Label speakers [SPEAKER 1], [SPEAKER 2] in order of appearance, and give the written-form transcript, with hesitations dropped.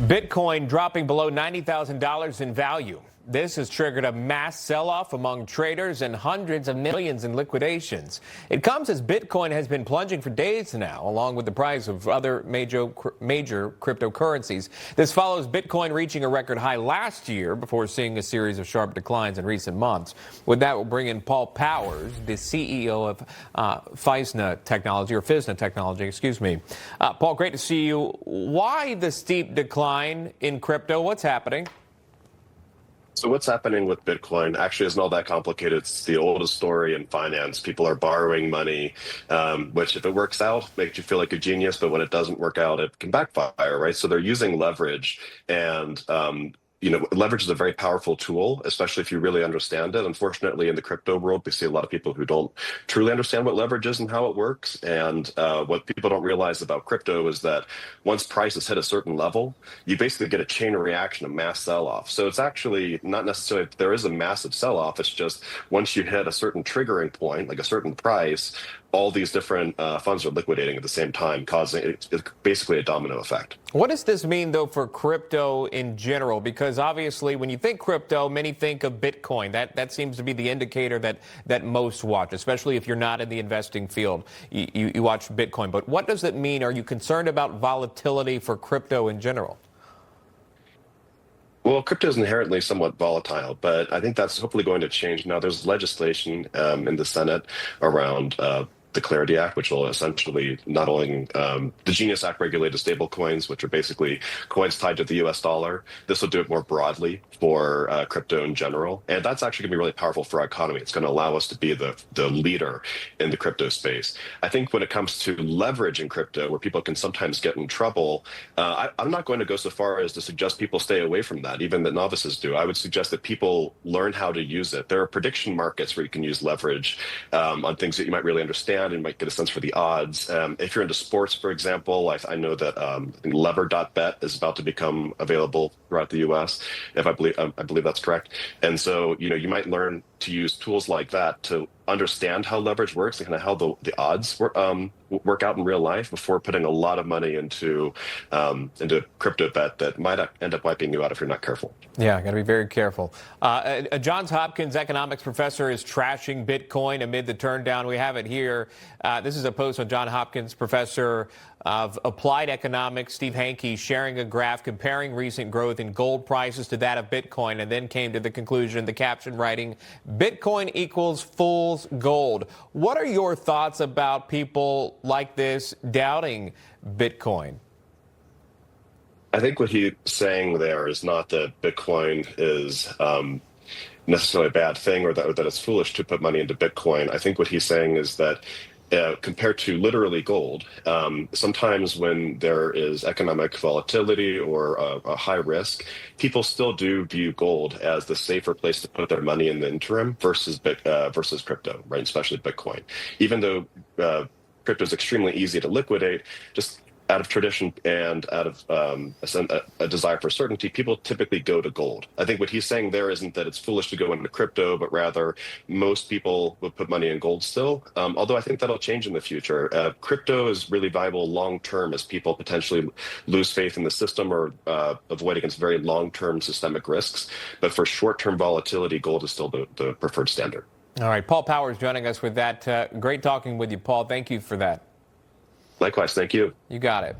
[SPEAKER 1] Bitcoin dropping below $90,000 in value. This has triggered a mass sell-off among traders and hundreds of millions in liquidations. It comes as Bitcoin has been plunging for days now, along with the price of other major cryptocurrencies. This follows Bitcoin reaching a record high last year before seeing a series of sharp declines in recent months. With that, we'll bring in Paul Powers, the CEO of Physna Technology, excuse me. Paul, great to see you. Why the steep decline in crypto? What's happening?
[SPEAKER 2] So what's happening with Bitcoin actually isn't all that complicated. It's the oldest story in finance. People are borrowing money, which if it works out, makes you feel like a genius. But when it doesn't work out, it can backfire, right? So they're using leverage, and leverage is a very powerful tool, especially if you really understand it. Unfortunately, in the crypto world, we see a lot of people who don't truly understand what leverage is and how it works. And what people don't realize about crypto is that once prices hit a certain level, you basically get a chain reaction, a mass sell-off. So it's actually not necessarily that there is a massive sell-off. It's just once you hit a certain triggering point, like a certain price, all these different funds are liquidating at the same time, causing it's basically a domino effect.
[SPEAKER 1] What does this mean, though, for crypto in general? Because obviously, when you think crypto, many think of Bitcoin. That seems to be the indicator that most watch, especially if you're not in the investing field. You watch Bitcoin. But what does it mean? Are you concerned about volatility for crypto in general?
[SPEAKER 2] Well, crypto is inherently somewhat volatile, but I think that's hopefully going to change. Now, there's legislation in the Senate around the Clarity Act, which will essentially not only the Genius Act regulated stable coins, which are basically coins tied to the US dollar. This will do it more broadly for crypto in general. And that's actually going to be really powerful for our economy. It's going to allow us to be the leader in the crypto space. I think when it comes to leverage in crypto, where people can sometimes get in trouble, I'm not going to go so far as to suggest people stay away from that, even that novices do. I would suggest that people learn how to use it. There are prediction markets where you can use leverage on things that you might really understand and might get a sense for the odds. If you're into sports, for example, I know that lever.bet is about to become available throughout the U.S. If I believe that's correct. And so, you might learn to use tools like that to understand how leverage works and kind of how the odds work out in real life before putting a lot of money into a crypto bet that might end up wiping you out if you're not careful.
[SPEAKER 1] Yeah, got to be very careful. A Johns Hopkins economics professor is trashing Bitcoin amid the turndown. We have it here. This is a post on Johns Hopkins professor of applied economics, Steve Hanke, sharing a graph comparing recent growth in gold prices to that of Bitcoin, and then came to the conclusion, the caption writing, Bitcoin equals fool's gold. What are your thoughts about people like this doubting Bitcoin?
[SPEAKER 2] I think what he's saying there is not that Bitcoin is necessarily a bad thing or that it's foolish to put money into Bitcoin. I think what he's saying is that compared to literally gold, sometimes when there is economic volatility or a high risk, people still do view gold as the safer place to put their money in the interim versus crypto, right? Especially Bitcoin. Even though crypto is extremely easy to liquidate, just out of tradition and out of a desire for certainty, people typically go to gold. I think what he's saying there isn't that it's foolish to go into crypto, but rather most people would put money in gold still. Although I think that'll change in the future. Crypto is really viable long-term as people potentially lose faith in the system or avoid against very long-term systemic risks. But for short-term volatility, gold is still the preferred standard.
[SPEAKER 1] All right, Paul Powers joining us with that. Great talking with you, Paul. Thank you for that.
[SPEAKER 2] Likewise, thank you.
[SPEAKER 1] You got it.